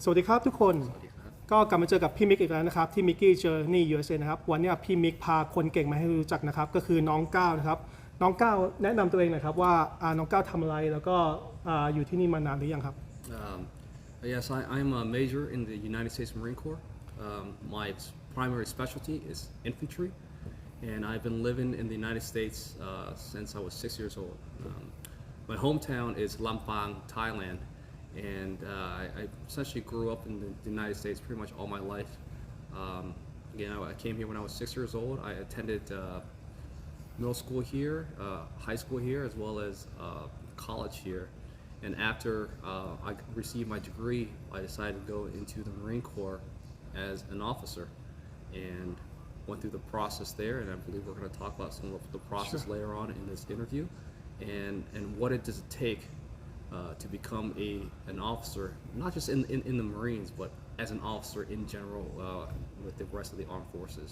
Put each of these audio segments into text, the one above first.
สวัสดีครับทุกคนก็กลับมาเจอกับพี่มิกอีกแล้วนะครับที่มิกกี้เจอร์นี่ USA นะครับวันนี้พี่มิกพาคนเก่งมาให้รู้จักนะครับก็คือน้องก้าวนะครับน้องก้าวแนะนำตัวเองหน่อยครับว่าน้องก้าวทำอะไรแล้วก็อยู่ที่นี่มานานหรือยังครับ Yes, I'm a major in the United States Marine Corps. My primary specialty is infantry, and I've been living in the United States since I was 6 years old. My hometown is Lampang, Thailand, and I essentially grew up in the United States pretty much all my life. I came here when I was 6 years old. I attended middle school here, high school here, as well as college here. And after I received my degree, I decided to go into the Marine Corps as an officer and went through the process there. And I believe we're going to talk about some of the process later on in this interview and what it does it take to become an officer, not just in the Marines, but as an officer in general with the rest of the armed forces.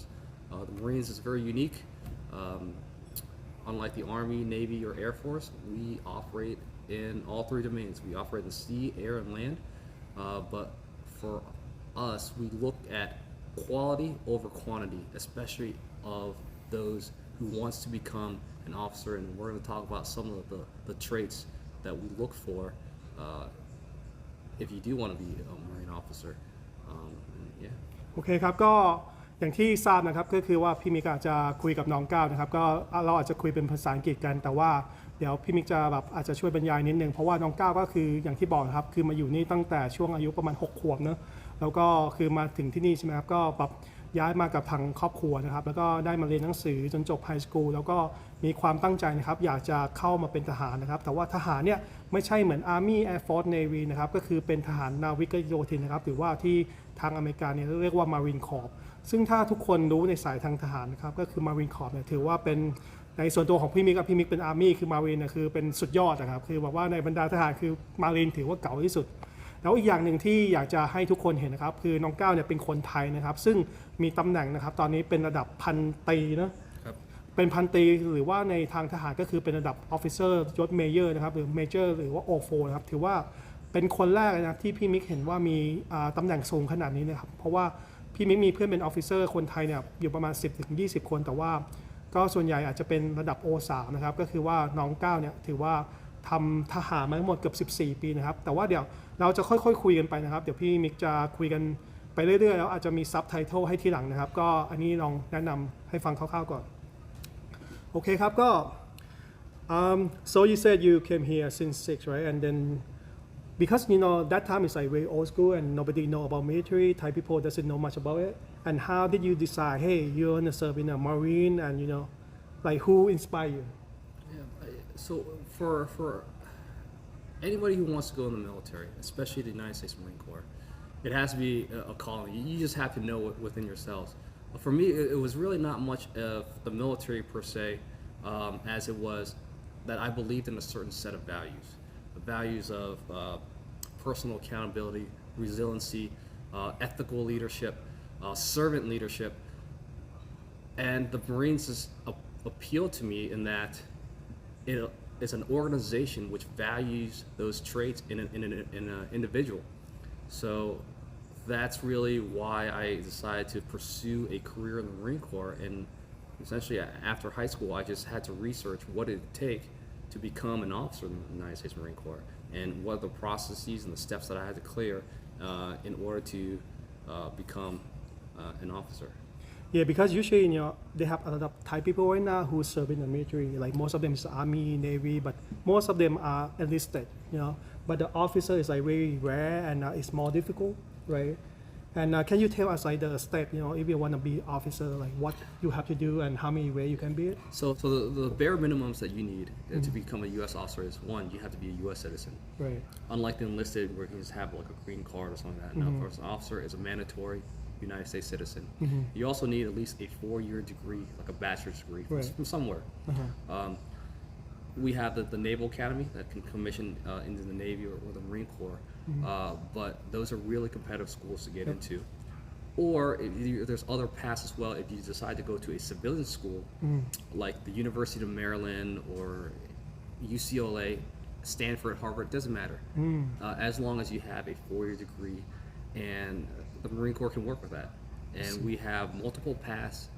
The Marines is very unique. Unlike the Army, Navy, or Air Force, we operate in all three domains. We operate in sea, air, and land. But for us, we look at quality over quantity, especially of those who wants to become an officer. And we're going to talk about some of the traits that we look for if you do want to be a Marine officer. Yeah. โอเคครับก็อย่างที่ทราบนะครับก็คือว่าพี่มิกอาจจะคุยกับน้องก้าวนะครับก็เราอาจจะคุยเป็นภาษาอังกฤษกันแต่ว่าเดี๋ยวพี่มิกจะแบบอาจจะช่วยบรรยายนิดนึงเพราะว่าน้องก้าวก็คืออย่างที่บอกครับคือมาอยู่นี่ตั้งแต่ช่วงอายุประมาณ6 ขวบเนอะแล้วก็คือมาถึงที่นี่ใช่ไหมครับก็แบบย้ายมากับทางครอบครัวนะครับแล้วก็ได้มาเรียนหนังสือจนจบไฮสคูลแล้วก็มีความตั้งใจนะครับอยากจะเข้ามาเป็นทหารนะครับแต่ว่าทหารเนี่ยไม่ใช่เหมือน Army Air Force Navy นะครับก็คือเป็นทหารนาวิกโยธินนะครับหรือว่าที่ทางอเมริกาเนี่ยเรียกว่า Marine Corps ซึ่งถ้าทุกคนรู้ในสายทางทหารนะครับก็คือ Marine Corps เนี่ยถือว่าเป็นในส่วนตัวของพี่มิกกับพี่มิกเป็น Army คือ Marine เนี่ยคือเป็นสุดยอดนะครับคือแบบว่าในบรรดาทหารคือ Marine ถือว่าเก่าที่สุดแล้วอีกอย่างหนึ่งที่อยากจะให้ทุกคนเห็นนะครับคือน้องก้าวเนี่ยเป็นคนไทยนะครับซึ่งมีตำแหน่งนะครับตอนนี้เป็นระดับพันตรีนะเป็นพันตรีหรือว่าในทางทหารก็คือเป็นระดับออฟฟิเซอร์ยศเมเจอร์นะครับหรือเมเจอร์หรือว่าโอโฟนะครับถือว่าเป็นคนแรกนะที่พี่มิกเห็นว่ามีตำแหน่งสูงขนาดนี้นะครับเพราะว่าพี่มิกมีเพื่อนเป็นออฟฟิเซอร์คนไทยเนี่ยอยู่ประมาณ 10-20 คนแต่ว่าก็ส่วนใหญ่อาจจะเป็นระดับ O3 นะครับก็คือว่าน้องก้าวเนี่ยถือว่าทำทหารมาทั้งหมดเกือบ14 ปีนะครับแต่ว่าเดี๋ยวเราจะค่อยๆคุยกันไปนะครับเดี๋ยวพี่มิกจะคุยกันไปเรื่อยๆแล้วอาจจะมีซับไตเติลให้ทีหลังนะครับก็อันนี้ลองแนะนำให้ฟังคร่าวๆก่อนโอเคครับก็ so you said you came here since 6 right and then because that time is like very old school and nobody know about military Thai people doesn't know much about it and how did you decide hey you're gonna serve in a Marine and like who inspired you So for anybody who wants to go in the military, especially the United States Marine Corps, it has to be a calling. You just have to know it within yourselves. But for me, it was really not much of the military per se, as it was that I believed in a certain set of values. The values of personal accountability, resiliency, ethical leadership, servant leadership. And the Marines appealed to me in that it is an organization which values those traits in an individual. So that's really why I decided to pursue a career in the Marine Corps. And essentially, after high school, I just had to research what it would take to become an officer in the United States Marine Corps and what are the processes and the steps that I had to clear in order to become an officer. Yeah, because usually they have a lot of Thai people right now who serve in the military. Like most of them is Army, Navy, but most of them are enlisted. But the officer is like very rare and it's more difficult, right? And can you tell us like the step, if you want to be officer, like what you have to do and how many ways you can be it? So the bare minimums that you need to become a U.S. officer is one, you have to be a U.S. citizen. Right. Unlike the enlisted where you just have like a green card or something like that. Now, for an officer is a mandatory United States citizen. You also need at least a 4-year degree, like a bachelor's degree from somewhere. We have the Naval Academy that can commission into the Navy or the Marine Corps, but those are really competitive schools to get into. Or there's other paths as well if you decide to go to a civilian school, like the University of Maryland or UCLA, Stanford, Harvard, doesn't matter. As long as you have a 4-year degree and the Marine Corps can work with that. And we have multiple paths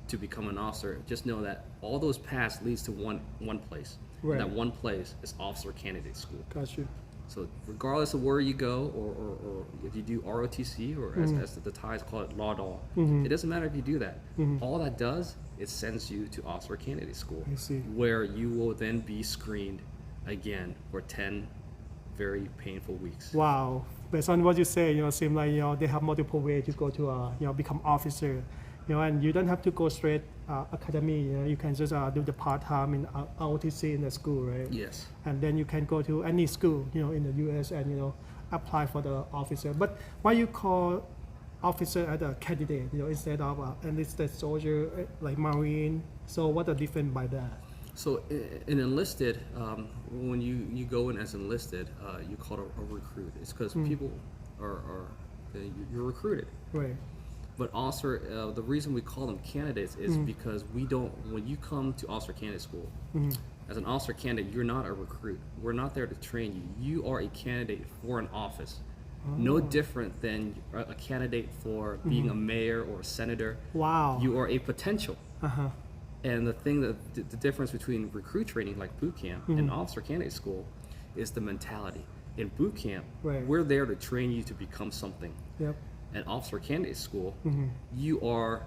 to become an officer. Just know that all those paths leads to one place. Right. That one place is officer candidate school. Got you. So regardless of where you go, or if you do ROTC, or as the Thais call it, Law, it doesn't matter if you do that. All that does, it sends you to officer candidate school, I see. where you will then be screened again for 10 very painful weeks. Wow. Based on what you say, seem like they have multiple ways to go to become officer. And you don't have to go straight academy. You can just do the part-time in ROTC in the school, right? Yes. And then you can go to any school, in the U.S. and apply for the officer. But why you call officer as a candidate, instead of enlisted soldier like Marine? So what the difference by that? So in enlisted, when you go in as enlisted, you call it a recruit. It's because people you're recruited. Right. But officer, the reason we call them candidates is because when you come to officer candidate school, as an officer candidate, you're not a recruit. We're not there to train you. You are a candidate for an office. No different than a candidate for being a mayor or a senator. Wow. You are a potential. Uh-huh. And the difference between recruit training like boot camp and officer candidate school is the mentality. In boot camp, Right. we're there to train you to become something. Yep. At officer candidate school, we're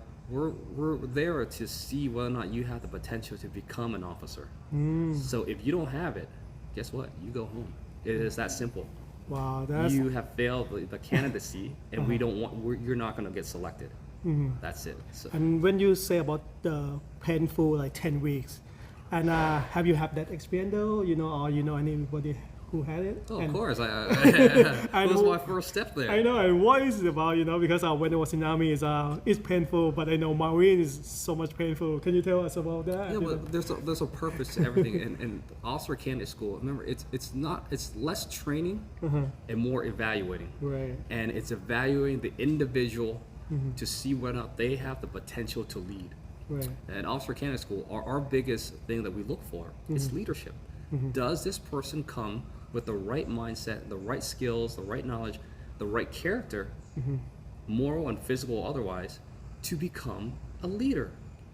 there to see whether or not you have the potential to become an officer. So if you don't have it, guess what? You go home. It is that simple. Wow. That's You have failed the candidacy, and you're not going to get selected. That's it. So, And when you say about the painful, like 10 weeks, and have you had that experience though, or anybody who had it? of And course, it I was know- my first step there. I know, and what is it about, because when I was in Army, it's painful, but I know Marine is so much painful. Can you tell us about that? Yeah, but there's a purpose to everything, and officer candidate school. Remember, it's less training and more evaluating, Right. and it's evaluating the individual to see whether or not they have the potential to lead. Right. And officer candidate school, our biggest thing that we look for is leadership. Does this person come with the right mindset, the right skills, the right knowledge, the right character, moral and physical otherwise, to become a leader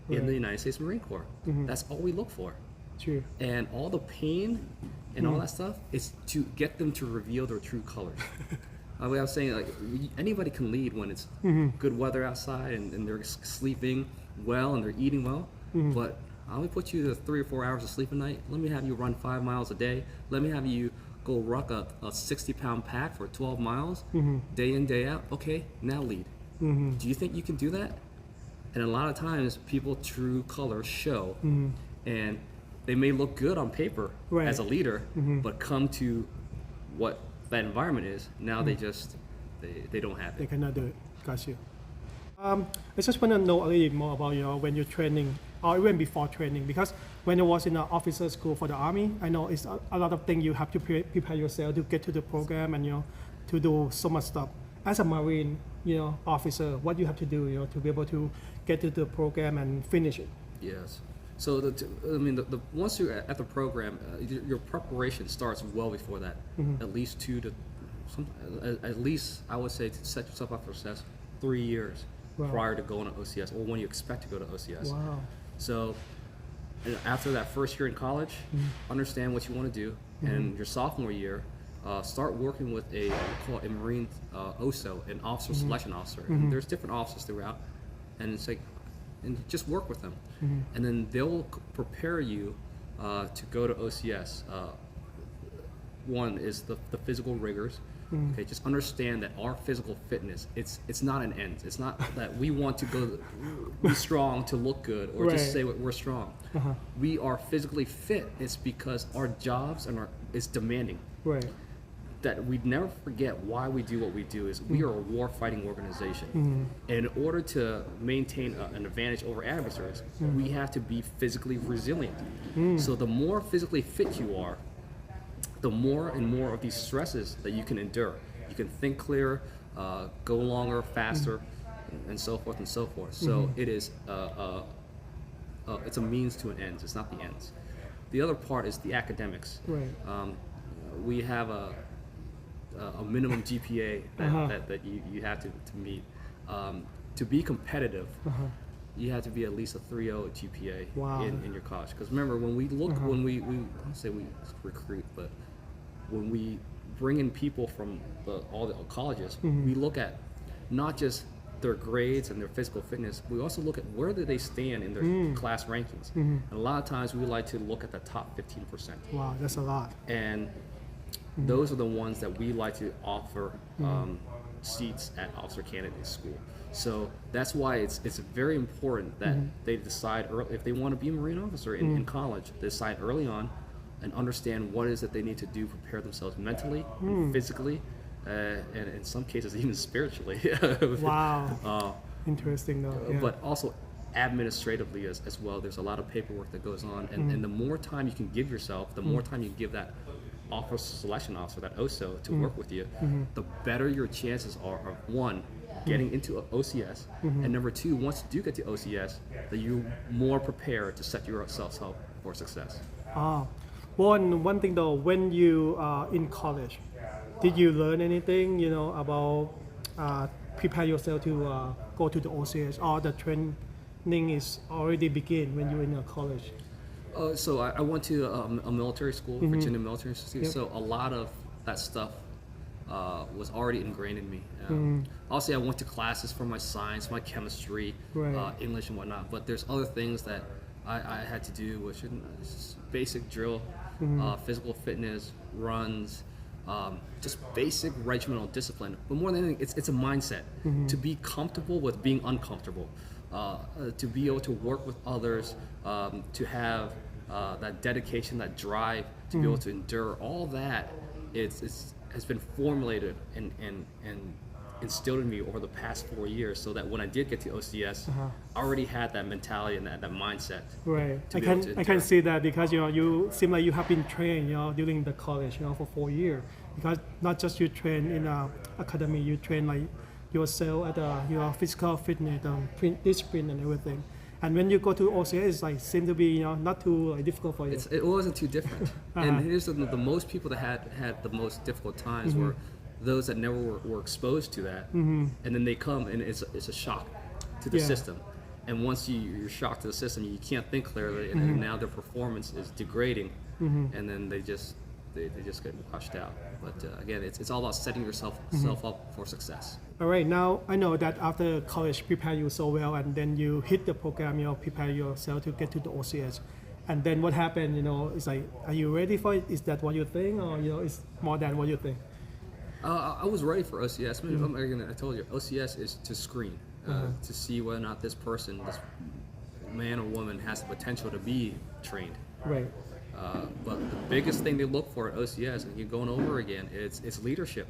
in the United States Marine Corps? That's all we look for. True. And all the pain and all that stuff is to get them to reveal their true colors. I was saying, like, anybody can lead when it's good weather outside and they're sleeping well and they're eating well. But I only put you to 3 or 4 hours of sleep a night. Let me have you run 5 miles a day. Let me have you go ruck a 60-pound pack for 12 miles, day in, day out. Okay, now lead. Do you think you can do that? And a lot of times, people's true colors show, and they may look good on paper Right. as a leader, but come to what that environment is, now they don't have They it. cannot do it. Got you. I just want to know a little bit more about when you're training, or even before training, because when I was in the officer school for the Army, I know it's a lot of things you have to prepare yourself to get to the program and to do so much stuff. As a Marine, officer, what you have to do, to be able to get to the program and finish it. Yes. So once you're at the program, your preparation starts well before that. At least at least I would say, to set yourself up for success, 3 years Wow. prior to going to OCS, or when you expect to go to OCS. Wow. So after that first year in college, understand what you want to do, and your sophomore year, start working with we call it a Marine OSO, an officer selection officer. And there's different officers throughout, and it's like, and just work with them, and then they'll prepare you to go to OCS. One is the physical rigors. Okay, just understand that our physical fitness, it's not an end. It's not that we want to go be strong to look good, or Right. just say we're strong. We are physically fit. It's because our jobs is demanding. Right. That we never forget why we do what we do is we are a war fighting organization. And in order to maintain an advantage over adversaries, we have to be physically resilient. So the more physically fit you are, the more and more of these stresses that you can endure. You can think clearer, go longer, faster, and so forth and so forth. So it is it's a means to an end. It's not the ends. The other part is the academics. Right. We have a minimum GPA that you have to meet. To be competitive, you have to be at least a 3.0 GPA in your college. Because remember, when we look, when we I don't say we recruit, but when we bring in people from all the colleges, we look at not just their grades and their physical fitness, we also look at where do they stand in their class rankings. And a lot of times we like to look at the top 15%. Wow, that's a lot. And those are the ones that we like to offer seats at officer candidate school. So that's why it's very important that they decide early, if they want to be a Marine officer in college, they decide early on and understand what it is that they need to do, prepare themselves mentally, and physically, and in some cases even spiritually. Wow. Interesting though. Yeah. But also administratively as well. There's a lot of paperwork that goes on, and the more time you can give yourself, the more time you give that officer selection officer, that OSO, to work with you, the better your chances are of one, getting into OCS, and number two, once you do get to OCS, that you're more prepared to set yourself up for success. One thing though, when you are in college, did you learn anything, about prepare yourself to go to the OCS, or the training is already begin when you're in a college? So I went to a military school, Virginia Military Institute. So a lot of that stuff was already ingrained in me. Also, I went to classes for my science, my chemistry, English and whatnot. But there's other things that I had to do, which is basic drill, physical fitness, runs, just basic regimental discipline. But more than anything, it's a mindset to be comfortable with being uncomfortable, to be able to work with others, to have that dedication, that drive, to be able to endure. All that has been formulated and instilled in me over the past 4 years, so that when I did get to OCS, I already had that mentality and that mindset. Right. I can see that because you seem like you have been trained during the college for 4 years, because not just you train in academy, you train like yourself at your physical fitness, discipline and everything. And when you go to OCS, it's like seem to be not too difficult for you. It wasn't too different. And here's the most people that had the most difficult times were those that never were exposed to that, and then they come and it's a shock to the system. And once you're shocked to the system, you can't think clearly, and now their performance is degrading, and then they just get washed out. But again, it's all about setting yourself up for success. All right, now I know that after college prepare you so well, and then you hit the program, prepare yourself to get to the OCS. And then what happened, it's like, are you ready for it? Is that what you think, or it's more than what you think? I was ready for OCS. I told you, OCS is to screen, to see whether or not this person, this man or woman, has the potential to be trained. Right. But the biggest thing they look for at OCS, and you're going over again, it's leadership.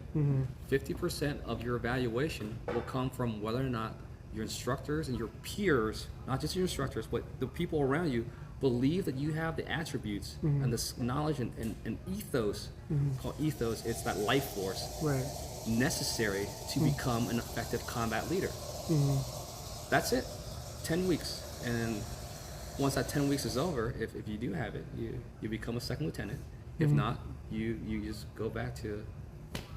50% of your evaluation will come from whether or not your instructors and your peers, not just your instructors, but the people around you, believe that you have the attributes and the knowledge and ethos, called ethos, it's that life force necessary to become an effective combat leader. That's it. 10 weeks. And once that 10 weeks is over, if you do have it, you become a second lieutenant. If not, you just go back to...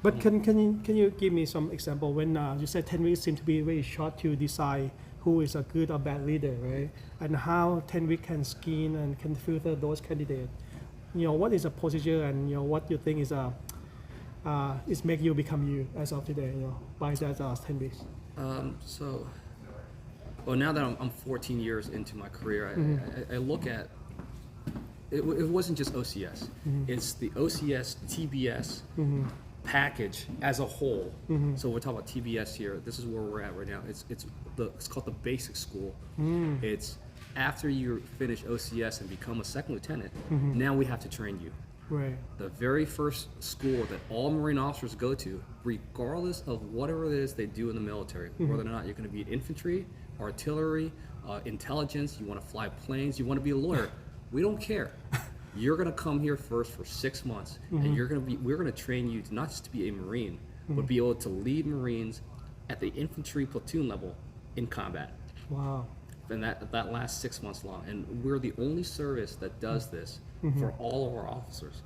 But can you give me some example when you said 10 weeks seem to be very short to decide who is a good or bad leader, right? And how 10 weeks can screen and can filter those candidates. What is a procedure, and what you think is make you become you as of today, by that 10 weeks? Well, now that I'm 14 years into my career, I look at it wasn't just OCS. It's the OCS, TBS package as a whole. So we're talking about TBS here. This is where we're at right now. It's called the basic school. It's after you finish OCS and become a second lieutenant, now we have to train you. Right. The very first school that all Marine officers go to, regardless of whatever it is they do in the military, whether or not you're going to be in infantry, artillery, intelligence, you want to fly planes, you want to be a lawyer, we don't care. You're going to come here first for 6 months, and we're going to train you to not just to be a Marine, but be able to lead Marines at the infantry platoon level in combat. Wow. And that lasts 6 months long, and we're the only service that does this for all of our officers.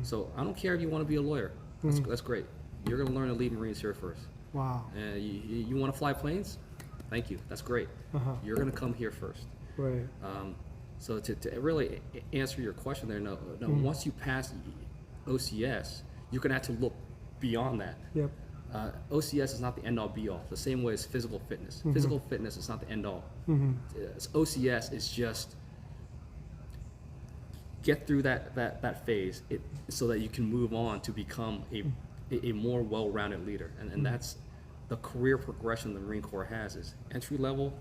So I don't care if you want to be a lawyer. That's great. you're going to learn to lead Marines here first. Wow. You want to fly planes? Thank you. That's great. You're going to come here first. Right. So to really answer your question there, no, once you pass OCS, you're going to have to look beyond that. Yep. OCS is not the end-all be-all, the same way as physical fitness. Physical fitness is not the end-all. OCS is just get through that phase so that you can move on to become a more well-rounded leader. And that's the career progression the Marine Corps has is entry level,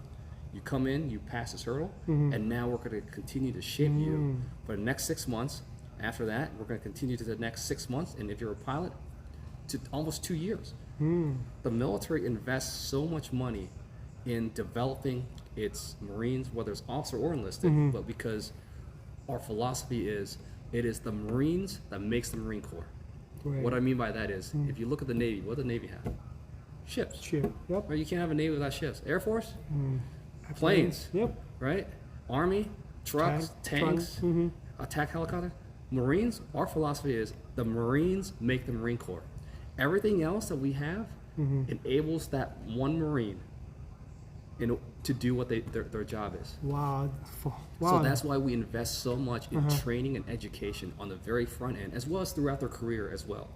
you come in, you pass this hurdle, and now we're going to continue to shape you for the next 6 months. After that, we're going to continue to the next 6 months, and if you're a pilot, to almost 2 years. The military invests so much money in developing its Marines, whether it's officer or enlisted, but because our philosophy is, it is the Marines that makes the Marine Corps. Right. What I mean by that is, if you look at the Navy, what does the Navy have? Ships. Ship. Yep. Right? You can't have a Navy without ships. Air Force? Planes. Yep. Right? Army, trucks, tanks, attack helicopters. Marines, our philosophy is the Marines make the Marine Corps. Everything else that we have enables that one Marine to do what their job is. Wow. So that's why we invest so much in training and education on the very front end, as well as throughout their career as well.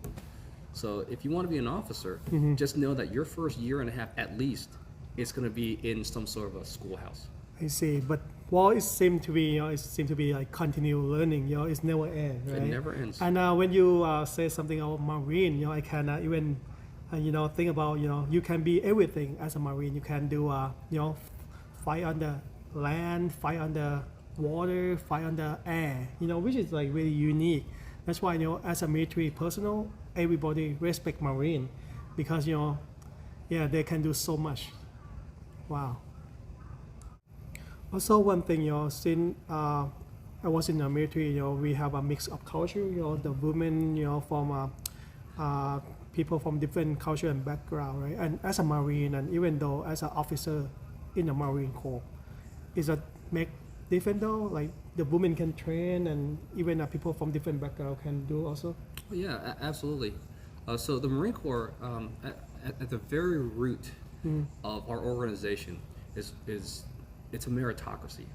So if you want to be an officer, just know that your first year and a half at least is going to be in some sort of a schoolhouse. I see. But it seems to be, like continue learning. It's never end. Right? It never ends. And when you say something about Marine, I can even, think about, you can be everything as a Marine. You can do, fight on the land, fight on the water, fight on the air. Which is like really unique. That's why, as a military personnel, everybody respect Marine because, they can do so much. Wow. Also, one thing, since I was in the military, we have a mix of culture. The women, from people from different culture and background, right? And as a Marine, and even though as an officer in the Marine Corps, is that make different though? Like the women can train, and even people from different background can do also. Yeah, absolutely. So the Marine Corps, at the very root of our organization, is it's a meritocracy,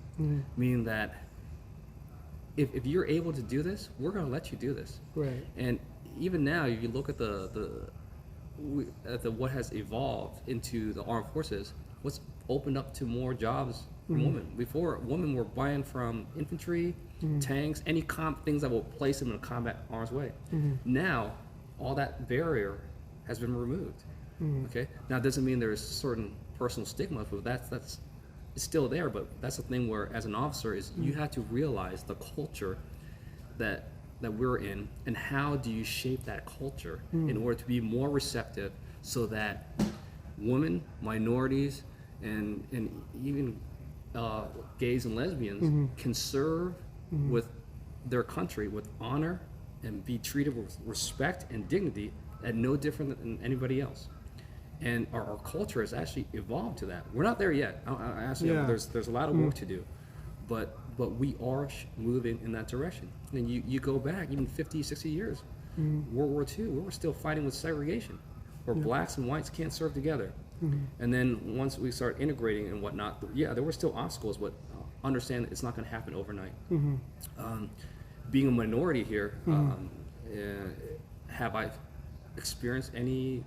meaning that if you're able to do this, we're going to let you do this. Right. And even now, if you look at what has evolved into the armed forces, what's opened up to more jobs for women. Before, women were buying from infantry, tanks, any things that will place them in a combat arms way. Now, all that barrier has been removed. Okay. Now, it doesn't mean there's certain personal stigma, but that's it's still there. But that's the thing where, as an officer, is you have to realize the culture that we're in, and how do you shape that culture in order to be more receptive, so that women, minorities, and even gays and lesbians can serve with their country with honor and be treated with respect and dignity, and no different than anybody else. And our culture has actually evolved to that. We're not there yet. There's a lot of work to do, but we are moving in that direction. And you go back even 50, 60 years, World War II, we were still fighting with segregation, where blacks and whites can't serve together. And then once we start integrating and whatnot, there were still obstacles, but understand that it's not going to happen overnight. Being a minority here, have I experienced any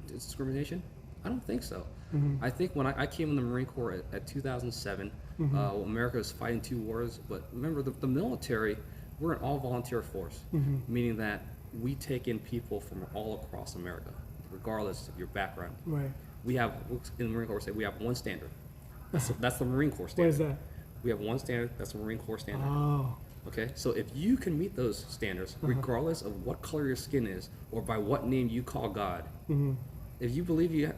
discrimination? I don't think so. I think when I came in the Marine Corps at 2007, America was fighting 2 wars, but remember the military, we're an all-volunteer force, meaning that we take in people from all across America, regardless of your background. Right. We have, in the Marine Corps, we have one standard. That's the Marine Corps standard. What is that? We have one standard, that's the Marine Corps standard. Oh. Okay, so if you can meet those standards, regardless of what color your skin is, or by what name you call God, if you believe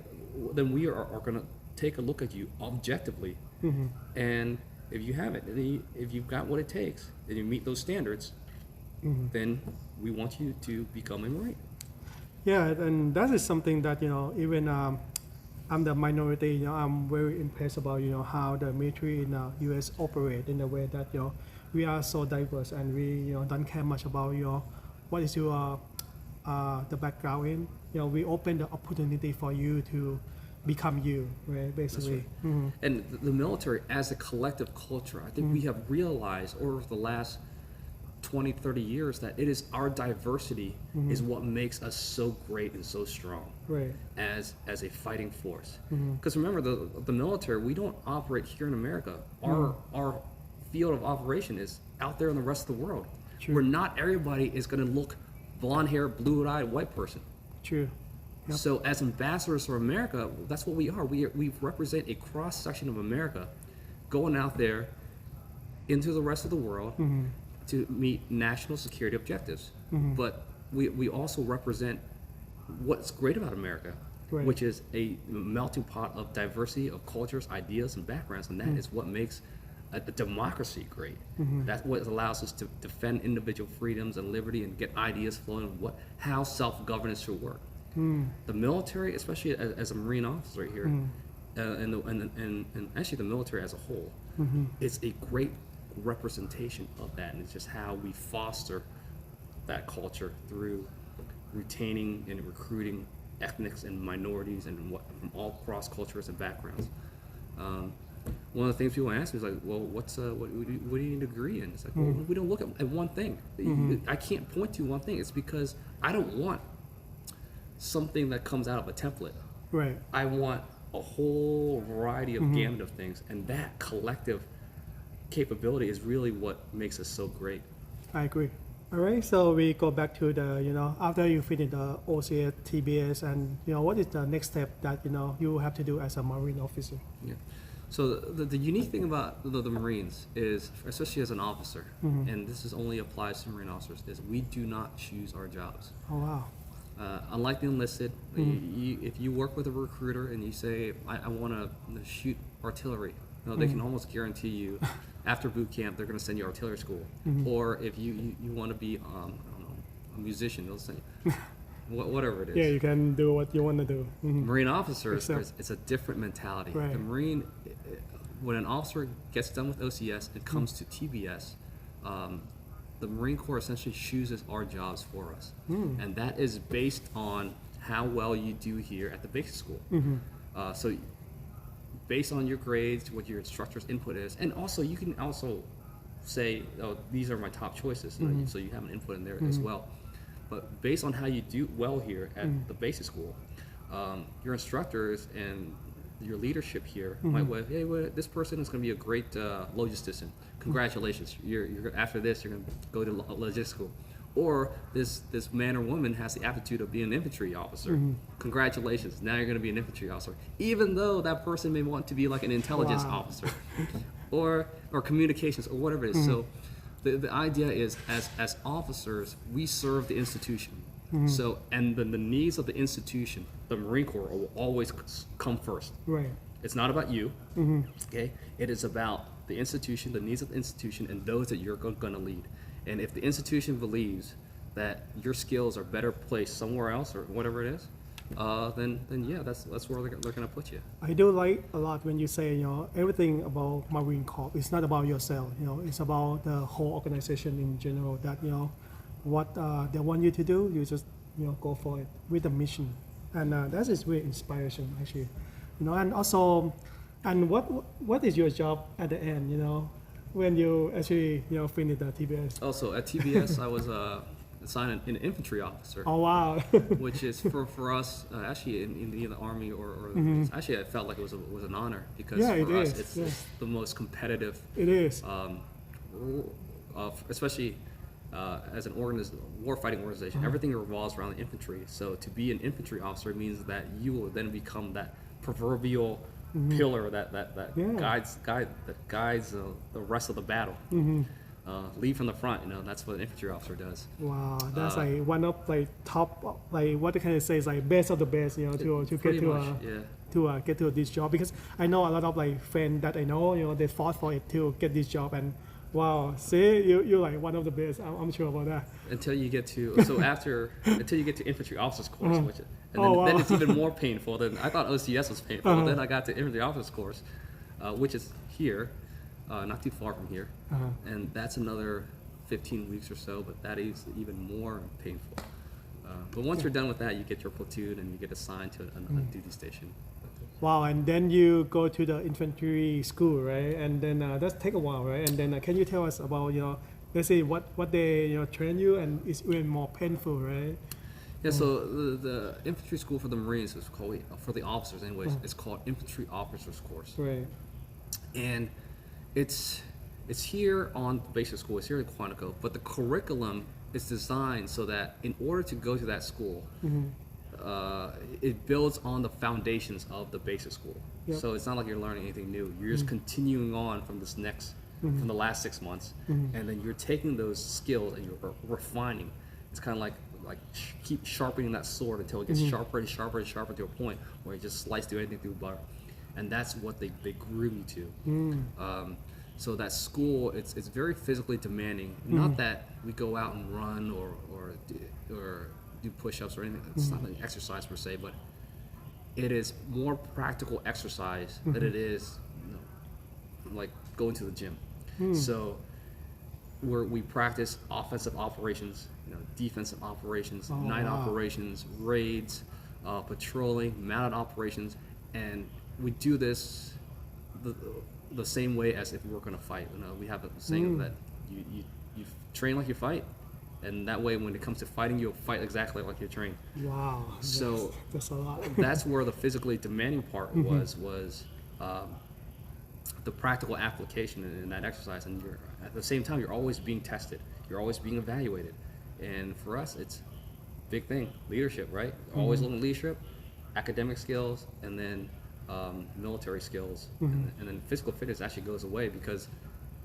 then we are going to take a look at you objectively, and if you have it, if you've got what it takes, and you meet those standards, then we want you to become a Marine. Yeah, and that is something that, even I'm the minority, I'm very impressed about, how the military in the U.S. operate in a way that, we are so diverse, and we, don't care much about, what is your the background in, we open the opportunity for you to become you, right? Basically. That's right. And the military as a collective culture, I think we have realized over the last 20, 30 years that it is our diversity is what makes us so great and so strong Right. as a fighting force. Because remember, the military, we don't operate here in America. Our field of operation is out there in the rest of the world, True. where not everybody is going to look blonde hair, blue-eyed white person. True. Yep. So as ambassadors for America, that's what we are. We represent a cross section of America going out there into the rest of the world to meet national security objectives. But we also represent what's great about America, Right. which is a melting pot of diversity of cultures, ideas, and backgrounds, and that is what makes a democracy great. That's what allows us to defend individual freedoms and liberty and get ideas flowing, how self-governance should work. The military, especially as a Marine officer here, and actually the military as a whole, is a great representation of that, and it's just how we foster that culture through retaining and recruiting ethnics and minorities and from all cross cultures and backgrounds. One of the things people ask me is like, well, what do you need a degree in? It's like, well, we don't look at one thing. I can't point to one thing. It's because I don't want something that comes out of a template. Right. I want a whole variety of gamut of things, and that collective capability is really what makes us so great. I agree. All right, so we go back to the, after you finish the OCS, TBS, and, what is the next step that, you have to do as a Marine officer? Yeah. So the unique thing about the Marines is, especially as an officer, and this is only applies to Marine officers, is we do not choose our jobs. Oh, wow. Unlike the enlisted, if you work with a recruiter and you say, I want to shoot artillery, they can almost guarantee you after boot camp they're going to send you artillery school. Or if you want to be I don't know, a musician, they'll say whatever it is. Yeah, you can do what you want to do. Marine officers, it's a different mentality. Right. The Marine, when an officer gets done with OCS and comes to TBS, the Marine Corps essentially chooses our jobs for us. And that is based on how well you do here at the basic school. So based on your grades, what your instructor's input is, and also you can also say, oh, these are my top choices, so you have an input in there as well. But based on how you do well here at the basic school, your instructors and your leadership here might say, hey, this person is going to be a great logistician. Congratulations, you're after this, you're going to go to logistics school. Or this man or woman has the aptitude of being an infantry officer. Congratulations, now you're going to be an infantry officer. Even though that person may want to be like an intelligence officer, or communications, or whatever it is. So the idea is, as officers, we serve the institution. So, and then the needs of the institution, the Marine Corps will always come first. Right. It's not about you, okay? It is about the institution, the needs of the institution, and those that you're going to lead. And if the institution believes that your skills are better placed somewhere else or whatever it is, then yeah, that's where they're going to put you. I do like a lot when you say, everything about Marine Corps. It's not about yourself, it's about the whole organization in general. That what they want you to do, you just go for it with the mission, and that is really inspiration actually. And also, and what is your job at the end? When you actually finish the TBS. Also at TBS, I was assigned an infantry officer. Oh wow! Which is for us actually in the Army or actually I felt like it was an honor because for us it's the most competitive. It is. Especially as an warfighting organization, everything revolves around the infantry. So to be an infantry officer means that you will then become that proverbial pillar that guides the rest of the battle. Lead from the front, that's what an infantry officer does. Wow, that's like one of top, what can I say is best of the best, to get to this job, because I know a lot of friends that I know, they fought for it to get this job, and wow, see, you're like one of the best. I'm sure about that. Until you get to infantry officers course, then it's even more painful. Then I thought OCS was painful. Then I got to infantry officers course, which is here, not too far from here, and that's another 15 weeks or so. But that is even more painful. But once you're done with that, you get your platoon and you get assigned to another duty station. Wow, and then you go to the infantry school, right? And then that take a while, right? And then can you tell us about let's say what they train you, and it's even more painful, right? Yeah, so the infantry school for the Marines is called, for the officers anyways, it's called Infantry Officers Course. Right. And it's here on the basic school, it's here in Quantico, but the curriculum is designed so that in order to go to that school, it builds on the foundations of the basic school. Yep. So it's not like you're learning anything new. You're just continuing on from this next, from the last 6 months, and then you're taking those skills and you're refining. It's kind of like keep sharpening that sword until it gets sharper and sharper and sharper to a point where it just slices through anything through butter. And that's what they groom you to. So that school, it's very physically demanding. Not that we go out and run or do push-ups or anything. It's not an exercise per se, but it is more practical exercise than it is, like going to the gym. So we practice offensive operations, defensive operations, night operations, raids, patrolling, mounted operations, and we do this the same way as if we were going to fight. We have a saying that you train like you fight, and that way when it comes to fighting, you'll fight exactly like you're trained. Wow. So that's a lot. that's where the physically demanding part was the practical application in that exercise, and you're at the same time you're always being tested, you're always being evaluated, and for us it's big thing, leadership, right? Always looking at leadership, academic skills, and then military skills, and then physical fitness actually goes away because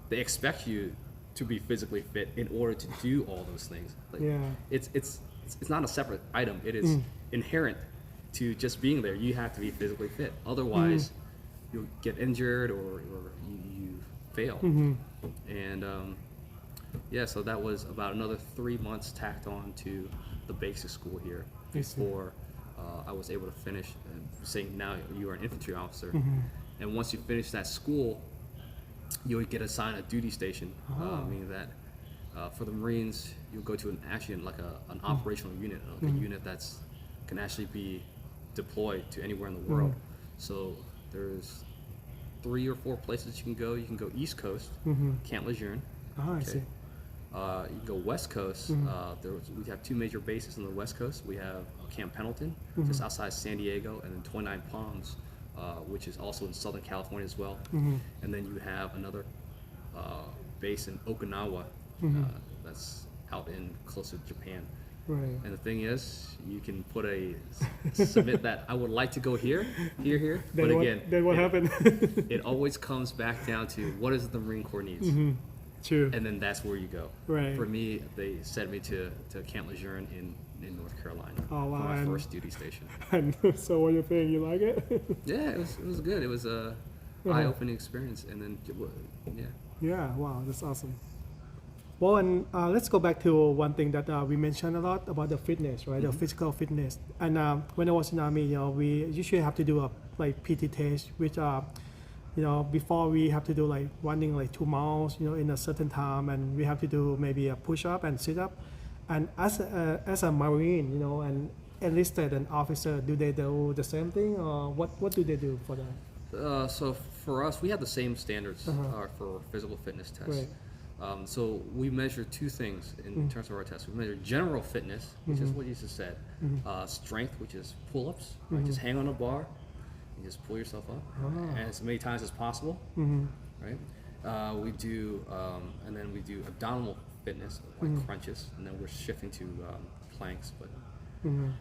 they expect you to be physically fit in order to do all those things. Like, it's not a separate item. It is inherent to just being there. You have to be physically fit. Otherwise, you'll get injured or you fail. And so that was about another 3 months tacked on to the basic school here before I was able to finish. Saying now you are an infantry officer, and once you finish that school, you would get assigned a duty station, meaning that for the Marines, you'll go to an operational unit, like a unit that's can actually be deployed to anywhere in the world. So there's 3 or 4 places you can go. You can go East Coast, Camp Lejeune. I see. You can go West Coast. We have 2 major bases on the West Coast. We have Camp Pendleton, just outside San Diego, and then 29 Palms, which is also in Southern California as well. And then you have another base in Okinawa, that's out in close to Japan. Right. And the thing is, you can submit that I would like to go here, but again, then what happened? it always comes back down to what is the Marine Corps needs. True. And then that's where you go. Right. For me, they sent me to Camp Lejeune in North Carolina Oh, wow. for my first duty station. And so what you think? You like it? Yeah, it was good. It was a eye-opening experience, and then Yeah. Wow, that's awesome. Well, and let's go back to one thing that we mentioned a lot about the fitness, right? The physical fitness. And when I was in Army, we usually have to do a PT test, which before we have to do running 2 miles, in a certain time, and we have to do maybe a push-up and sit-up. And as a Marine, and enlisted an officer, do they do the same thing, or what do they do for that? So for us, we have the same standards for physical fitness tests. Right. So we measure 2 things in terms of our tests. We measure general fitness, which is what you just said, strength, which is pull-ups, right? Just hang on a bar. You just pull yourself up as many times as possible, right? We do, and then we do abdominal fitness, like crunches, and then we're shifting to planks.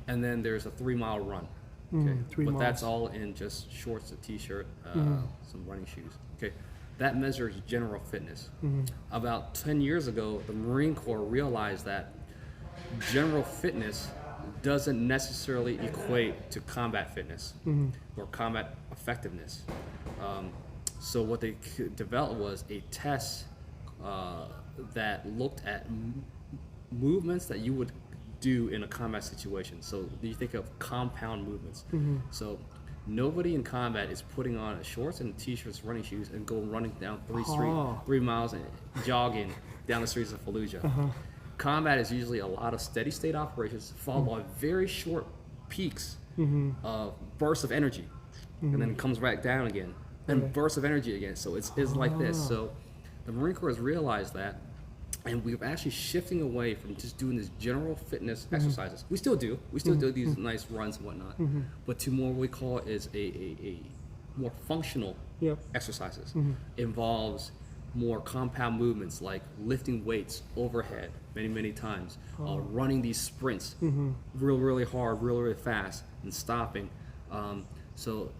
And then there's a 3-mile run. Okay, 3 but miles. that's all in just shorts, a t-shirt, some running shoes. Okay, that measures general fitness. About 10 years ago, the Marine Corps realized that general fitness doesn't necessarily equate to combat fitness or combat effectiveness. So what they developed was a test that looked at movements that you would do in a combat situation. So you think of compound movements. So nobody in combat is putting on shorts and t-shirts, running shoes, and go running down 3 miles and jogging down the streets of Fallujah. combat is usually a lot of steady state operations followed by very short peaks of bursts of energy, and then it comes back down again, and bursts of energy again. So it's like this. So the Marine Corps has realized that, and we're actually shifting away from just doing these general fitness exercises. We still do these nice runs and whatnot, but to more what we call is a more functional exercises. Involves more compound movements like lifting weights overhead many times, running these sprints really hard, really fast, and stopping. So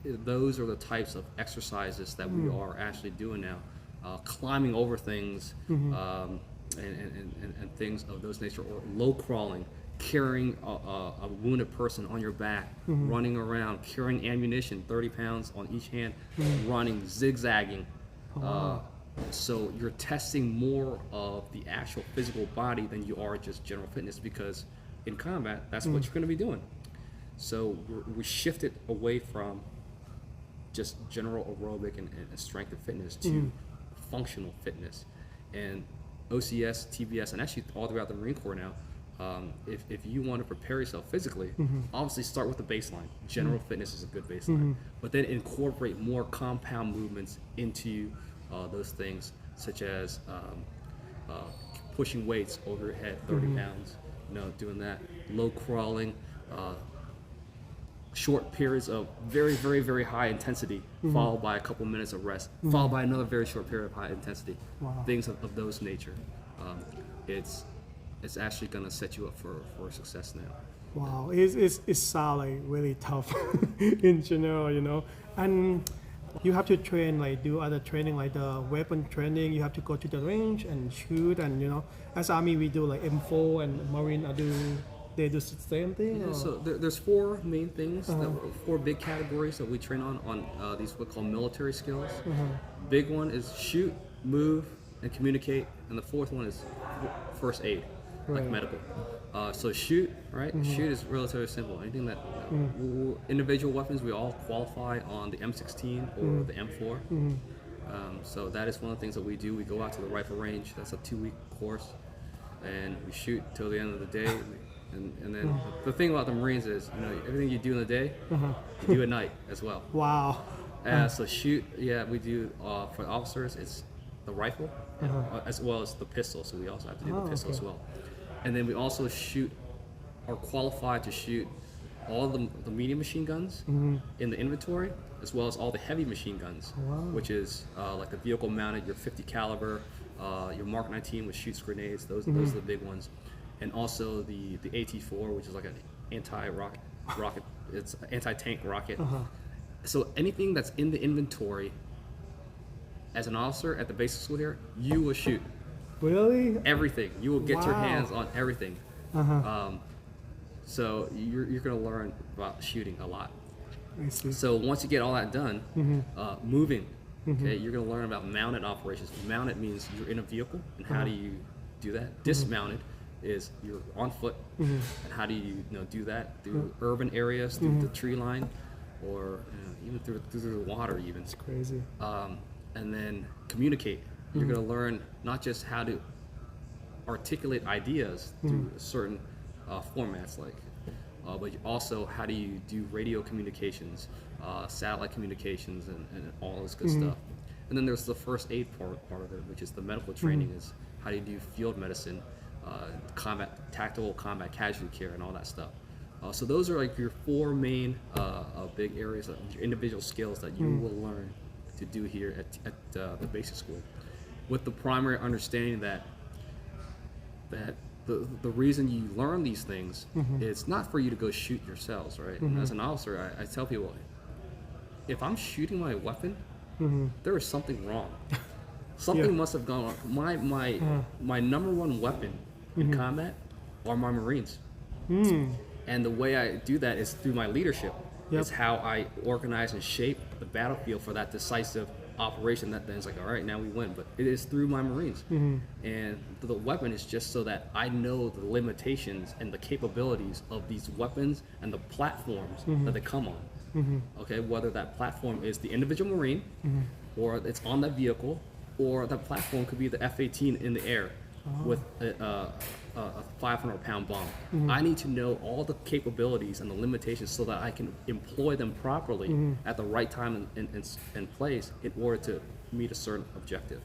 those are the types of exercises that we are actually doing now. Climbing over things and things of those nature, or low crawling, carrying a wounded person on your back, running around, carrying ammunition, 30 pounds on each hand, running, zigzagging. So you're testing more of the actual physical body than you are just general fitness, because in combat, that's what you're going to be doing. So we shifted away from just general aerobic and strength and fitness to functional fitness. And OCS, TBS, and actually all throughout the Marine Corps now, if you want to prepare yourself physically, obviously start with the baseline. General fitness is a good baseline, but then incorporate more compound movements into those things, such as pushing weights over your head, 30 pounds, doing that, low crawling, short periods of very high intensity, followed by a couple minutes of rest, followed by another very short period of high intensity. Things of those nature. It's actually going to set you up for success now. Wow, it sounds like really tough in general, and you have to train, like do other training, like the weapon training. You have to go to the range and shoot, and as Army we do like M4, and Marine they do the same thing. Yeah, so there's four main things, four big categories that we train on these what we call military skills. Big one is shoot, move, and communicate, and the fourth one is first aid, like medical. So shoot, right? Shoot is relatively simple. Anything that individual weapons, we all qualify on the M16 or the M4. So that is one of the things that we do. We go out to the rifle range. That's a 2-week course, and we shoot till the end of the day. And then the thing about the Marines is, everything you do in the day, you do at night as well. Wow. So shoot, we do for officers, it's the rifle as well as the pistol. So we also have to do the pistol as well. And then we also are qualified to shoot all the medium machine guns in the inventory, as well as all the heavy machine guns, which is like the vehicle mounted, your 50 caliber, your Mark 19, which shoots grenades. Those are the big ones. And also the AT-4, which is like an anti-rocket, it's an anti-tank rocket. So anything that's in the inventory, as an officer at the basic school here, you will shoot. Really? Everything. You will get your hands on everything. So you're going to learn about shooting a lot. I see. So once you get all that done, moving, okay, you're going to learn about mounted operations. Mounted means you're in a vehicle, and how do you do that? Dismounted is you're on foot, and how do you do that through urban areas, through the tree line, or even through the water even. It's crazy. And then communicate. You're going to learn not just how to articulate ideas through certain formats, but also how do you do radio communications, satellite communications, and all this good stuff. And then there's the first aid part of it, which is the medical training, is how do you do field medicine, tactical combat casualty care, and all that stuff. So those are like your four main big areas of your individual skills that you will learn to do here at the basic school, with the primary understanding that the reason you learn these things is not for you to go shoot yourselves, right? As an officer, I tell people, if I'm shooting my weapon, there is something wrong. Something must have gone on. My number one weapon in combat are my Marines. And the way I do that is through my leadership. It's how I organize and shape the battlefield for that decisive operation that then is like, all right, now we win. But it is through my Marines. And the weapon is just so that I know the limitations and the capabilities of these weapons and the platforms that they come on. Okay, whether that platform is the individual Marine, or it's on that vehicle, or that platform could be the F-18 in the air. with a 500-pound bomb. I need to know all the capabilities and the limitations so that I can employ them properly at the right time and place in order to meet a certain objective.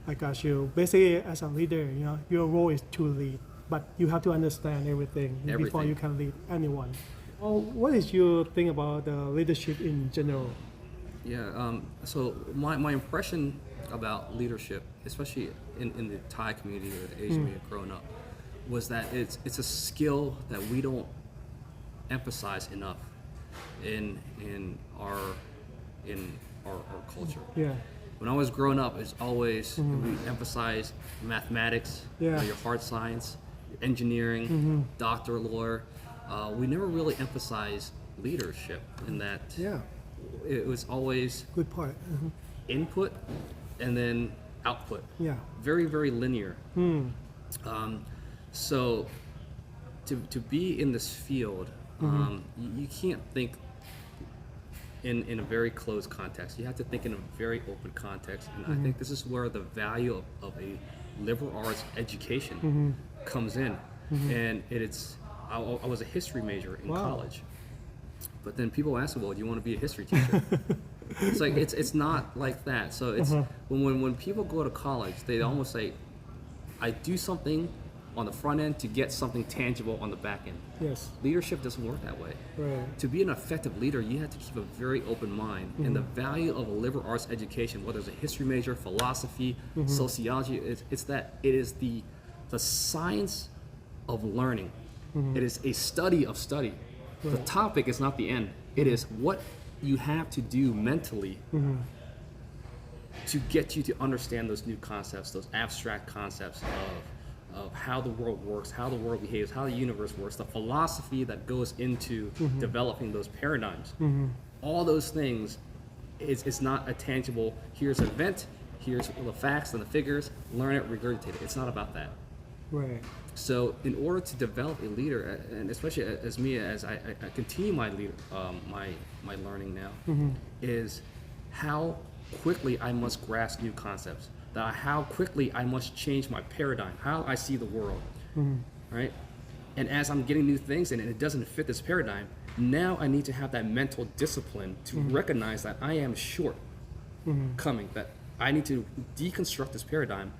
I got you. Basically, as a leader, your role is to lead, but you have to understand everything before you can lead anyone. Well, what is your thing about the leadership in general? Yeah, so my impression about leadership, especially in the Thai community or the Asian community growing up, was that it's a skill that we don't emphasize enough in our culture. Yeah. When I was growing up, it's always we emphasize mathematics, Yeah. your hard science, engineering, doctor, lawyer. We never really emphasized leadership in that. Yeah. It was always Good point. input and then output. Yeah. Very, very linear. So to be in this field, you can't think in a very closed context. You have to think in a very open context. And I think this is where the value of a liberal arts education comes in. And I was a history major in college. But then people ask me, well, do you want to be a history teacher? It's like it's not like that. So it's when people go to college, they almost say, I do something on the front end to get something tangible on the back end. Yes. Leadership doesn't work that way. Right. To be an effective leader, you have to keep a very open mind. And the value of a liberal arts education, whether it's a history major, philosophy, sociology, it's that it is the science of learning. It is a study of study. The topic is not the end. It is what you have to do mentally to get you to understand those new concepts, those abstract concepts of how the world works, how the world behaves, how the universe works, the philosophy that goes into developing those paradigms. All those things is not a tangible, here's an event, here's the facts and the figures, learn it, regurgitate it. It's not about that. Right. So in order to develop a leader, and especially as me, as I continue my my learning now, is how quickly I must grasp new concepts, how quickly I must change my paradigm, how I see the world, right? And as I'm getting new things and it doesn't fit this paradigm, now I need to have that mental discipline to recognize that I am shortcoming, that I need to deconstruct this paradigm,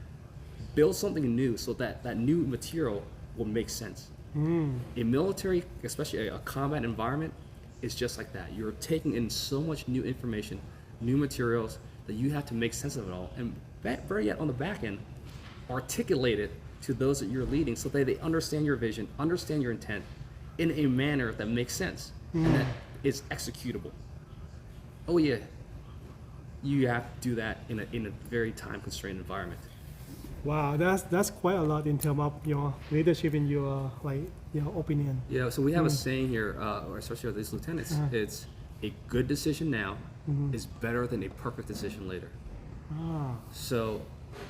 build something new so that that new material will make sense. A military, especially a combat environment, is just like that. You're taking in so much new information, new materials, that you have to make sense of it all. And better yet, on the back end, articulate it to those that you're leading so that they understand your vision, understand your intent in a manner that makes sense and that is executable. Oh yeah, you have to do that in a very time-constrained environment. Wow, that's quite a lot in terms of your leadership in your opinion. Yeah, so we have a saying here, or especially with these lieutenants, it's a good decision now is better than a perfect decision later. So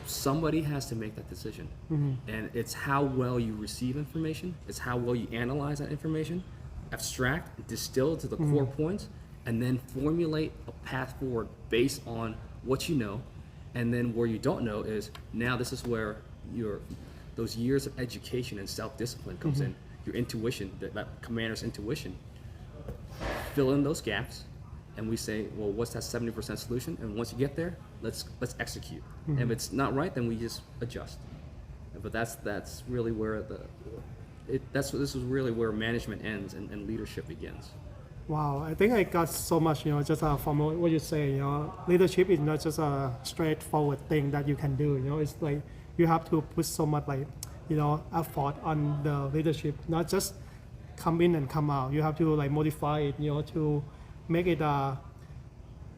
somebody has to make that decision. And it's how well you receive information, it's how well you analyze that information, abstract, distill to the core points, and then formulate a path forward based on what you know. And then where you don't know is now this is where those years of education and self-discipline comes in. Your intuition, that commander's intuition. Fill in those gaps, and we say, well, what's that 70% solution? And once you get there, let's execute. And if it's not right, then we just adjust. But that's really where this is really where management ends and leadership begins. Wow, I think I got so much, just from what you say, leadership is not just a straightforward thing that you can do, it's like you have to put so much effort on the leadership, not just come in and come out. You have to modify it, to make it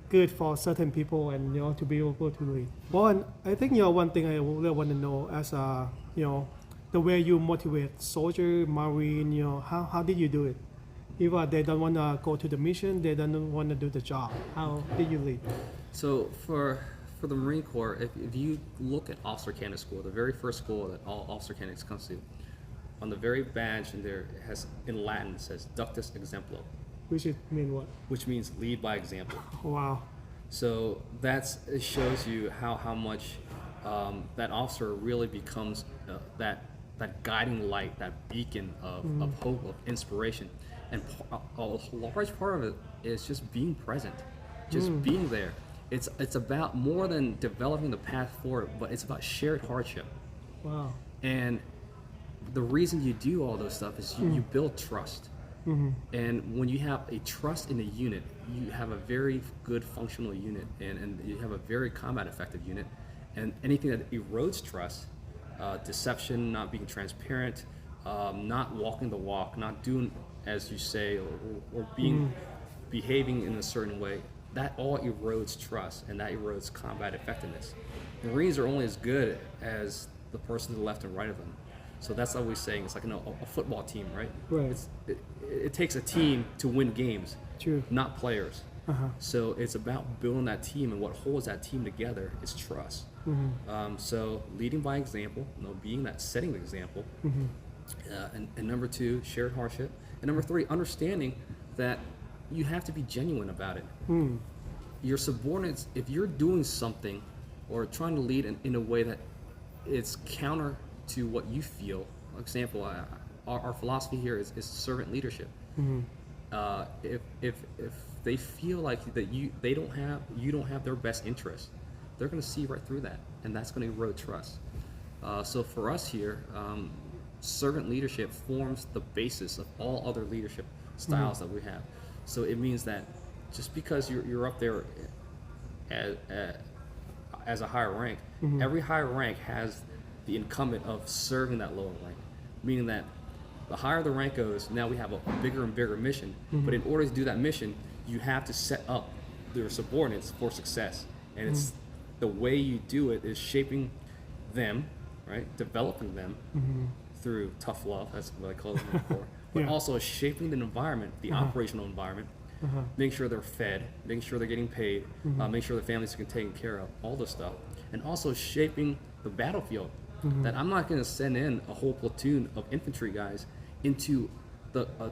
good for certain people and, to be able to lead. Well, and I think, one thing I really want to know as the way you motivate soldier, marine, how did you do it? If they don't want to go to the mission, they don't want to do the job, how did you lead? So for the Marine Corps, if you look at Officer Candidate School, the very first school that all officer candidates come to, on the very badge and there it has in Latin it says Ductus Exemplo, Which mean what? which means lead by example. Wow. So it shows you how much that officer really becomes that guiding light, that beacon of hope, of inspiration. And a large part of it is just being present, just being there. It's about more than developing the path forward, but it's about shared hardship. Wow. And the reason you do all those stuff is you build trust. And when you have a trust in a unit, you have a very good functional unit, and you have a very combat effective unit. And anything that erodes trust, deception, not being transparent, not walking the walk, not doing as you say, or behaving in a certain way, that all erodes trust, and that erodes combat effectiveness. Marines are only as good as the person to the left and right of them. So that's always saying it's like a football team, right? Right. It takes a team to win games, True. not players. So it's about building that team, and what holds that team together is trust. So leading by example, being that setting the example, and number two, shared hardship, and number three, understanding that you have to be genuine about it. Your subordinates, if you're doing something or trying to lead in a way that it's counter to what you feel, for example, our philosophy here is servant leadership. If they feel like that you don't have their best interest, they're going to see right through that, and that's going to erode trust. So for us here, servant leadership forms the basis of all other leadership styles that we have. So it means that just because you're up there as a higher rank, every higher rank has the incumbent of serving that lower rank, meaning that the higher the rank goes, now we have a bigger and bigger mission. But in order to do that mission, you have to set up their subordinates for success. And it's the way you do it is shaping them, right? Developing them through tough love, that's what I call it before. But also shaping the environment, the operational environment, making sure they're fed, making sure they're getting paid, making sure their families are taken care of, all this stuff. And also shaping the battlefield. That I'm not going to send in a whole platoon of infantry guys into a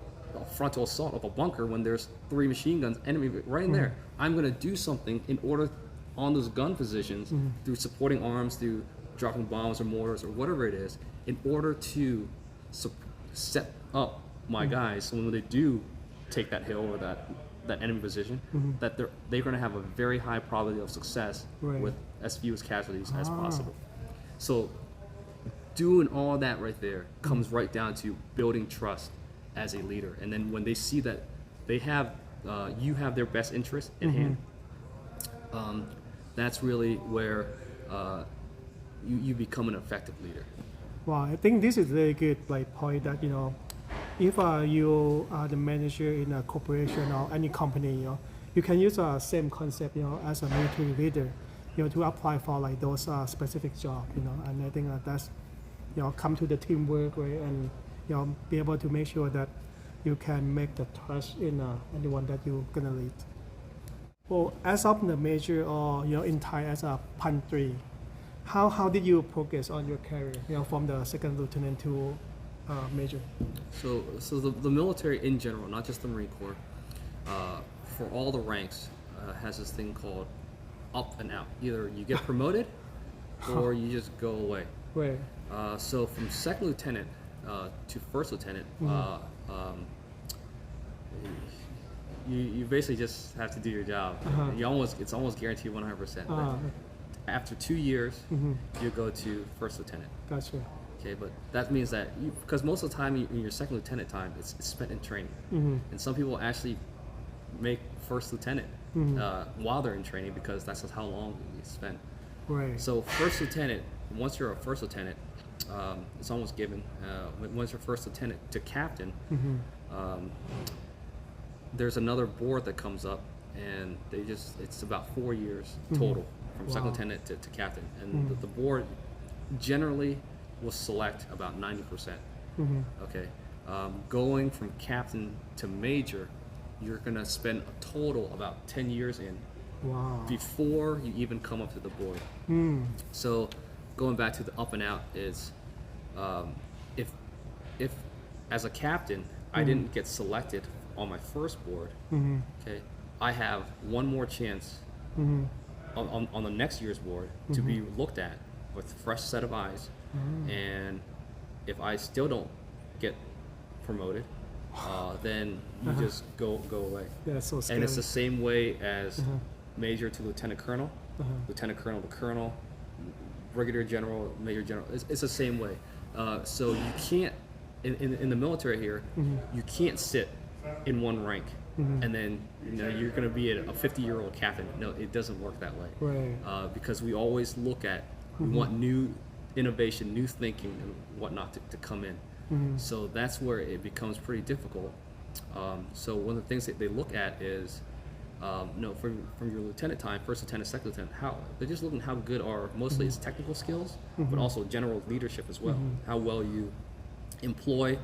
frontal assault of a bunker when there's 3 machine guns, enemy right in there. I'm going to do something in order on those gun positions through supporting arms, through dropping bombs or mortars or whatever it is, in order to set up my guys so when they do take that hill or that enemy position, that they're going to have a very high probability of success with as few as casualties as possible. So doing all that right there comes right down to building trust as a leader. And then when they see that they have you have their best interest in hand, that's really where you become an effective leader. Wow, I think this is very good point that if you are the manager in a corporation or any company, you can use the same concept as a military leader to apply for those specific jobs, and I think that's come to the teamwork, right, and be able to make sure that you can make the trust in anyone that you're gonna lead. Well, as of the major or in Thai as a pantry, how did you progress on your career, from the second lieutenant to major? So the military in general, not just the Marine Corps, for all the ranks, has this thing called up and out. Either you get promoted or you just go away. Right. So from second lieutenant to first lieutenant, you basically just have to do your job. It's almost guaranteed 100%. After 2 years, you go to first lieutenant. Gotcha. Okay, but that means that because most of the time in your second lieutenant time, it's spent in training, and some people actually make first lieutenant while they're in training because that's just how long you spend. Right. So first lieutenant, once you're a first lieutenant, it's almost given. Once you're first lieutenant to captain, there's another board that comes up, and it's about 4 years total from second lieutenant to captain, and the board generally will select about 90%. Okay, going from captain to major, you're gonna spend a total about 10 years in before you even come up to the board. So going back to the up and out is if as a captain I didn't get selected on my first board, okay, I have one more chance on the next year's board to be looked at with fresh set of eyes, and if I still don't get promoted, then you just go away. Yeah, so scary. And it's the same way as major to lieutenant colonel, lieutenant colonel to colonel, brigadier general, major general. It's the same way. So you can't, in the military here, you can't sit in one rank and then you're going to be a 50-year-old captain. No, it doesn't work that way. Right. Because we always look at, we want new innovation, new thinking, and whatnot to come in. So that's where it becomes pretty difficult. So one of the things that they look at is, from your lieutenant time, first lieutenant, second lieutenant, they're just looking how good are mostly it's technical skills, but also general leadership as well. How well you employ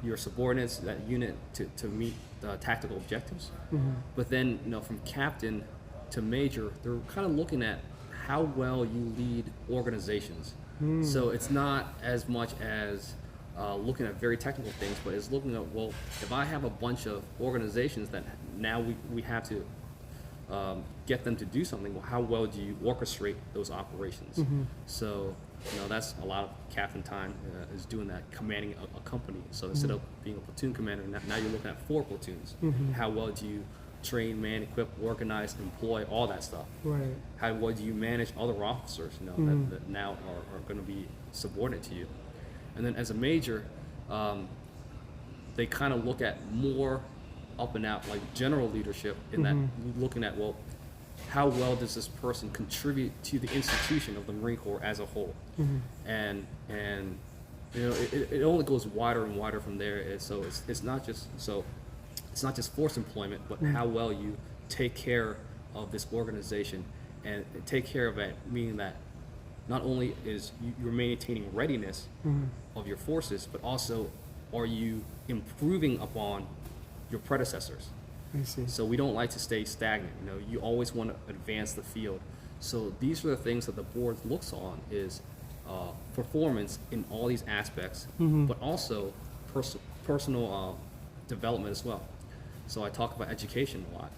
your subordinates, that unit, to meet tactical objectives. But then, from captain to major, they're kind of looking at how well you lead organizations. So it's not as much as looking at very technical things, but it's looking at, well, if I have a bunch of organizations that now we have to get them to do something, well, how well do you orchestrate those operations? So, that's a lot of captain time is doing that, commanding a company. So instead of being a platoon commander, now you're looking at 4 platoons. How well do you train, man, equip, organize, employ, all that stuff? Right. How well do you manage other officers, that now are going to be subordinate to you? And then as a major, they kind of look at more up and out, like general leadership, in that looking at, well, how well does this person contribute to the institution of the Marine Corps as a whole? And it only goes wider and wider from there. So it's not just forced employment, but how well you take care of this organization and take care of it, meaning that not only is you're maintaining readiness of your forces, but also are you improving upon your predecessors. I see. So we don't like to stay stagnant. You always want to advance the field. So these are the things that the board looks on is performance in all these aspects, but also personal development as well. So I talk about education a lot.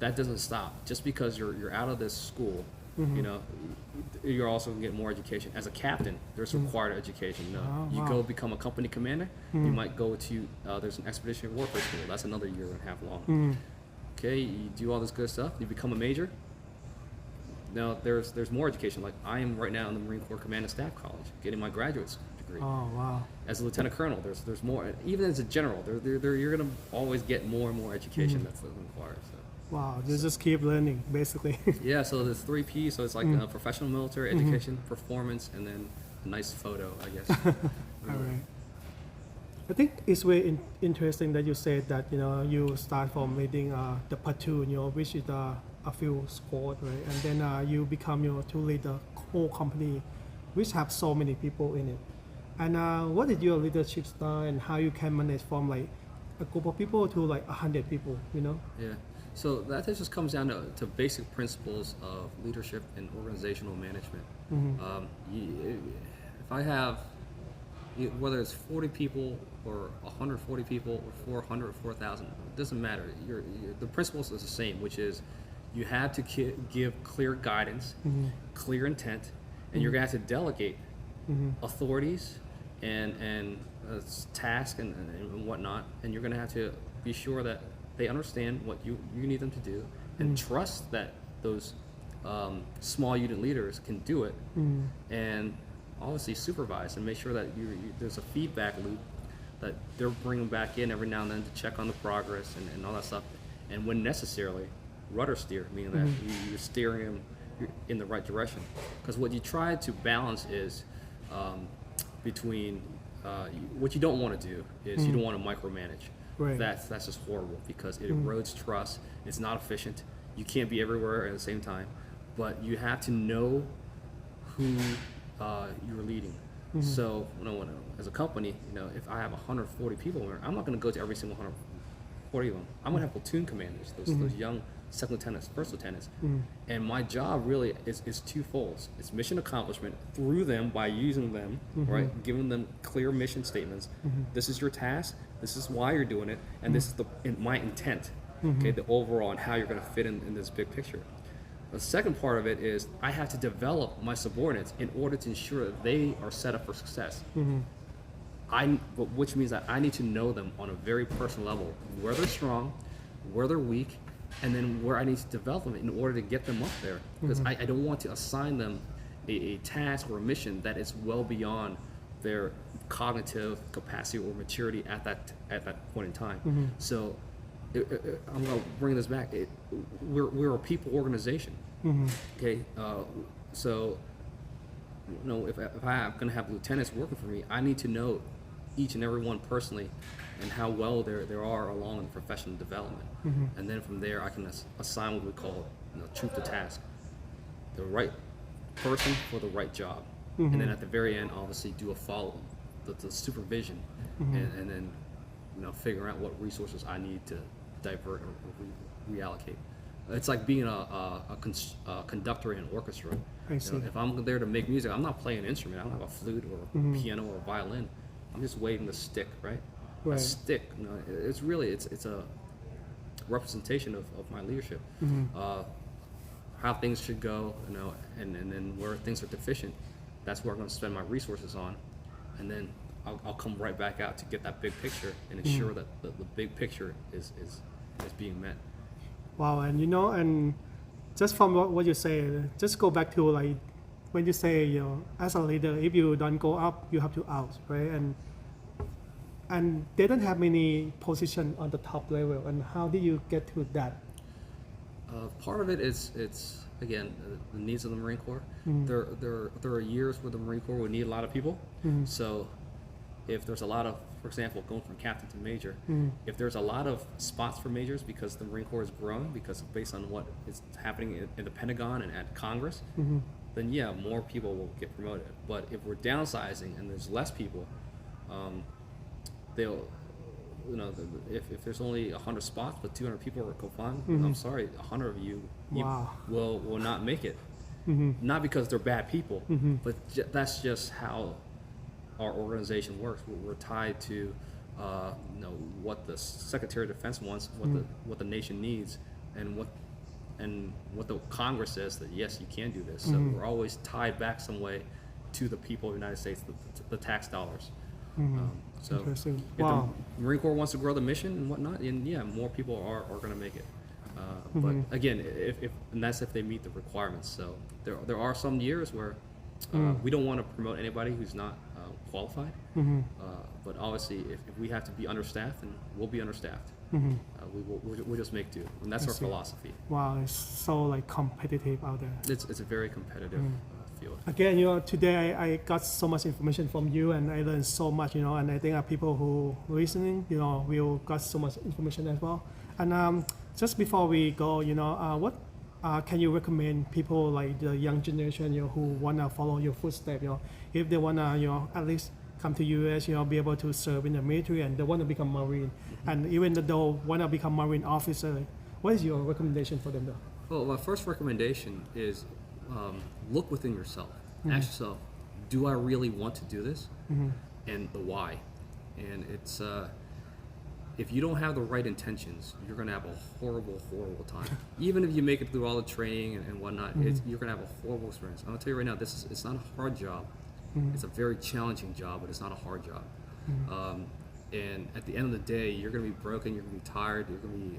That doesn't stop. Just because you're out of this school, you're also going to get more education. As a captain, there's required education. You go become a company commander, you might go to, there's an expeditionary warfare school. That's another 1.5 years long. Okay, you do all this good stuff, you become a major. Now there's more education. Like I am right now in the Marine Corps Command and Staff College, getting my graduate degree. Oh, wow. As a lieutenant colonel, there's more. Even as a general, you're going to always get more and more education that's required. So. Wow, you just keep learning, basically. Yeah, so there's 3 P's. So it's like professional military education, performance, and then a nice photo, I guess. All right. I think it's very interesting that you said that you start from leading the platoon, which is a few squad, right? And then you become to lead the whole company, which have so many people in it. And what is your leadership style and how you can manage from like a group of people to like 100 people? Yeah. So that just comes down to basic principles of leadership and organizational management. If I have, whether it's 40 people or 140 people or 400 or 4,000, it doesn't matter. The principles is the same, which is you have to give clear guidance, clear intent, and you're going to have to delegate authorities and tasks and whatnot, and you're going to have to be sure that they understand what you need them to do and trust that those small unit leaders can do it, and obviously supervise and make sure that there's a feedback loop that they're bringing back in every now and then to check on the progress and all that stuff, and when necessarily rudder steer, meaning that you're steering them in the right direction, because what you try to balance is between what you don't want to do is you don't want to micromanage. Right. That's just horrible because it erodes trust. It's not efficient. You can't be everywhere at the same time, but you have to know who you're leading. So as a company, if I have 140 people, I'm not going to go to every single 140 of them. I'm going to have platoon commanders, those young second lieutenants, first lieutenants, and my job really is twofold. It's mission accomplishment through them by using them, right, giving them clear mission statements. This is your task. This is why you're doing it, and this is my intent, okay, the overall and how you're going to fit in this big picture. The second part of it is I have to develop my subordinates in order to ensure that they are set up for success. Which means that I need to know them on a very personal level, where they're strong, where they're weak, and then where I need to develop them in order to get them up there. Because I don't want to assign them a task or a mission that is well beyond their cognitive capacity or maturity at that point in time. So I'm going to bring this back. We're a people organization. Okay, so if I'm going to have lieutenants working for me, I need to know each and every one personally and how well there are along in professional development. And then from there, I can assign what we call truth to task, the right person for the right job. And then at the very end, obviously do a follow-up, the supervision, and then figure out what resources I need to divert or reallocate. It's like being a conductor in an orchestra. If I'm there to make music, I'm not playing an instrument. I don't have a flute or a piano or a violin. I'm just waving the stick, right? A stick. It's really it's a representation of my leadership. How things should go, and then where things are deficient, that's where I'm going to spend my resources on, and then I'll come right back out to get that big picture and ensure that the big picture is being met. Wow, and and just from what you say, just go back to like when you say as a leader, if you don't go up, you have to out, right? And they don't have many position on the top level. And how do you get to that? Part of it is it's again the needs of the Marine Corps. There are years where the Marine Corps would need a lot of people. So if there's a lot of, for example, going from captain to major, if there's a lot of spots for majors because the Marine Corps is growing, because based on what is happening in the Pentagon and at Congress, then yeah, more people will get promoted. But if we're downsizing and there's less people, they'll, if there's only 100 spots but 200 people are confined, I'm sorry, 100 of you will not make it. Not because they're bad people, but that's just how our organization works. We're tied to what the Secretary of Defense wants, what the nation needs, and what the Congress says that yes, you can do this. So we're always tied back some way to the people of the United States, the tax dollars. So if the Marine Corps wants to grow the mission and whatnot, and yeah, more people are going to make it. But again, and that's if they meet the requirements. So there are some years where we don't want to promote anybody who's not qualified. But obviously, if we have to be understaffed, then we'll be understaffed. We'll just make do, and that's our philosophy. Wow, it's so like competitive out there. It's a very competitive field. Again, today I got so much information from you, and I learned so much, and I think people who listening, will got so much information as well. And just before we go, what can you recommend people like the young generation, who wanna follow your footsteps, if they wanna, at least come to US, be able to serve in the military and they wanna become Marine, and even though wanna become Marine officer, what is your recommendation for them though? Well, my first recommendation is look within yourself. Ask yourself, do I really want to do this? And the why. And it's if you don't have the right intentions, you're going to have a horrible time. Even if you make it through all the training and whatnot, you're going to have a horrible experience. I'm going to tell you right now, it's not a hard job. It's a very challenging job, but it's not a hard job. And at the end of the day, you're going to be broken, you're going to be tired, you're going to be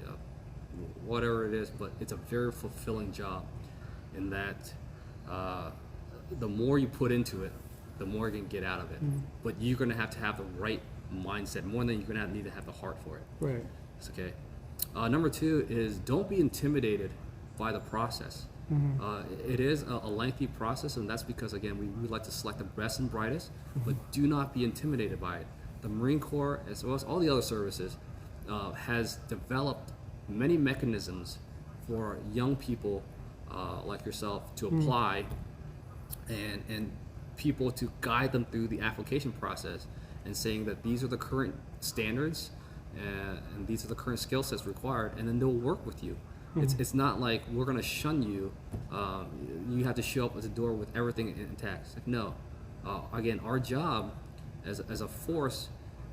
whatever it is, but it's a very fulfilling job in that the more you put into it, the more you can get out of it. But you're going to have the right mindset, more than you're going to need to have the heart for it. Right. It's okay. Number two is don't be intimidated by the process. It is a lengthy process, and that's because, again, we like to select the best and brightest, but do not be intimidated by it. The Marine Corps, as well as all the other services, has developed many mechanisms for young people like yourself to apply and people to guide them through the application process and saying that these are the current standards and these are the current skill sets required, and then they'll work with you. It's not like we're going to shun you. You have to show up at the door with everything intact. It's like, no. Again, our job as a force,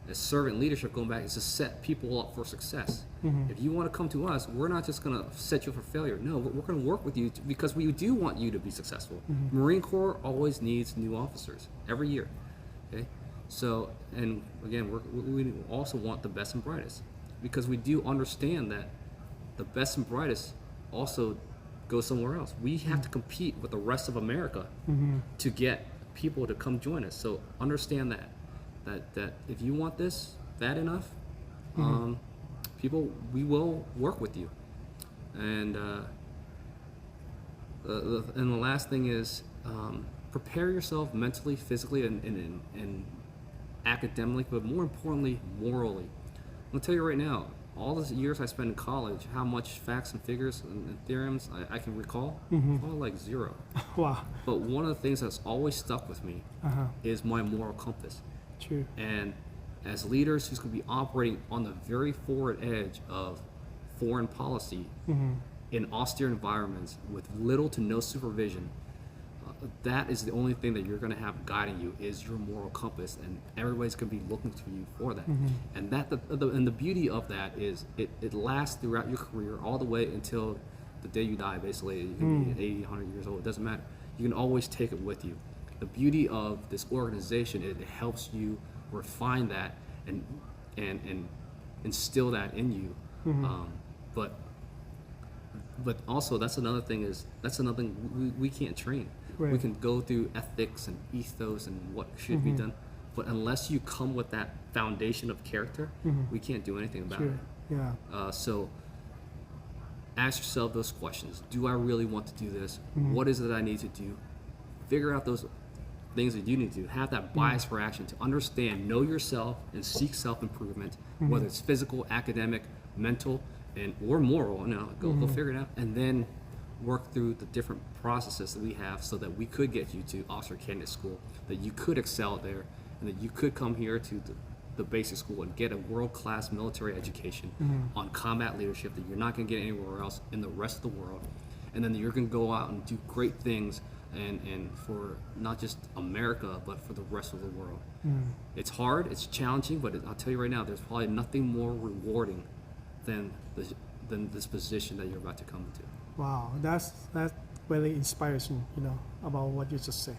as servant leadership going back is to set people up for success. If you want to come to us, we're not just going to set you up for failure. No, we're going to work with you because we do want you to be successful. Marine Corps always needs new officers every year. Okay, so and again, we also want the best and brightest because we do understand that the best and brightest also go somewhere else. We have to compete with the rest of America to get people to come join us. So understand that if you want this bad enough, people, we will work with you. And the last thing is prepare yourself mentally, physically, and academically, but more importantly, morally. I'm gonna tell you right now, all the years I spent in college, how much facts and figures and theorems I can recall, all like zero. Wow. But one of the things that's always stuck with me is my moral compass. True. And as leaders who's going to be operating on the very forward edge of foreign policy in austere environments with little to no supervision, that is the only thing that you're going to have guiding you is your moral compass, and everybody's going to be looking to you for that. And the beauty of that is it lasts throughout your career all the way until the day you die. Basically, you can be 80, 100 years old. It doesn't matter. You can always take it with you. The beauty of this organization is it helps you refine that and instill that in you. But also that's another thing we can't train. Right. We can go through ethics and ethos and what should be done, but unless you come with that foundation of character, we can't do anything about it. Yeah. So ask yourself those questions. Do I really want to do this? What is it I need to do? Figure out those things that you need to do. Have that bias for action to understand, know yourself, and seek self-improvement, whether it's physical, academic, mental, or moral. Go figure it out, and then work through the different processes that we have so that we could get you to officer candidate school, that you could excel there, and that you could come here to the basic school and get a world-class military education on combat leadership that you're not going to get anywhere else in the rest of the world, and then you're going to go out and do great things and for not just America but for the rest of the world. It's hard, it's challenging, but I'll tell you right now, there's probably nothing more rewarding than this position that you're about to come into. Wow, that's really inspiring, about what you just said.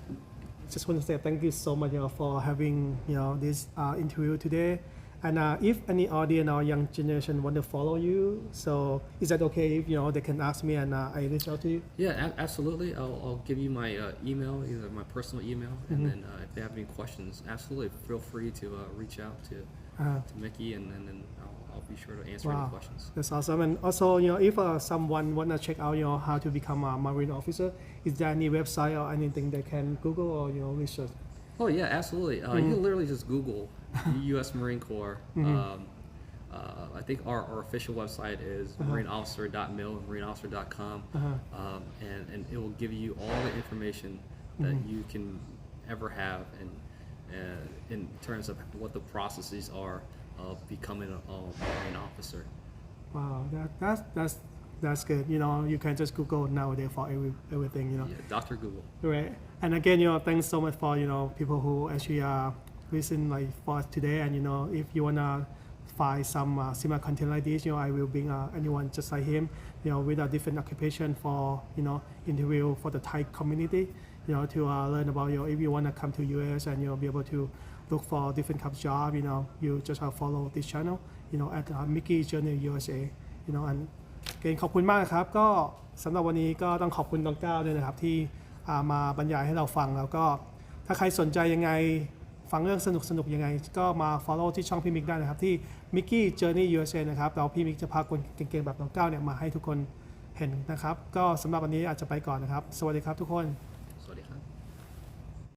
Just want to say thank you so much, for having, this interview today. And if any audience or young generation want to follow you, so is that okay if, they can ask me and I reach out to you? Yeah, absolutely. I'll give you my email, either my personal email, and then if they have any questions, absolutely feel free to reach out to Mickey, and then I'll be sure to answer any questions. That's awesome. And also, if someone want to check out, how to become a Marine officer, is there any website or anything they can Google or, research? Oh yeah, absolutely. You can literally just Google U.S. Marine Corps. I think our official website is marineofficer.mil, marineofficer.com, and it will give you all the information that you can ever have, and in terms of what the processes are of becoming a Marine officer. Wow, that's good. You can just Google nowadays for everything. Yeah, Dr. Google. Right. And again, thanks so much for people who actually listen for us today. And if you wanna find some similar content like this, I will bring anyone just like him, with a different occupation for interview for the Thai community, to learn about if you wanna come to US and be able to look for different kind of job, you just follow this channel, at Mickey Journey USA, and เก่งขอบคุณมากครับก็สำหรับวันนี้ก็ต้องขอบคุณน้องก้าวด้วยนะครับที่มาบรรยายให้เราฟังแล้วก็ถ้าใครสนใจยังไงฟังเรื่องสนุกยังไงก็มา follow ที่ช่องพี่มิกได้นะครับที่ Mickey Journey USA นะครับแล้วพี่มิกจะพาคนเก่งๆแบบน้องก้าวมาให้ทุกคนเห็นนะครับก็สำหรับวันนี้อาจจะไปก่อนนะครับสวัสดีครับทุกคน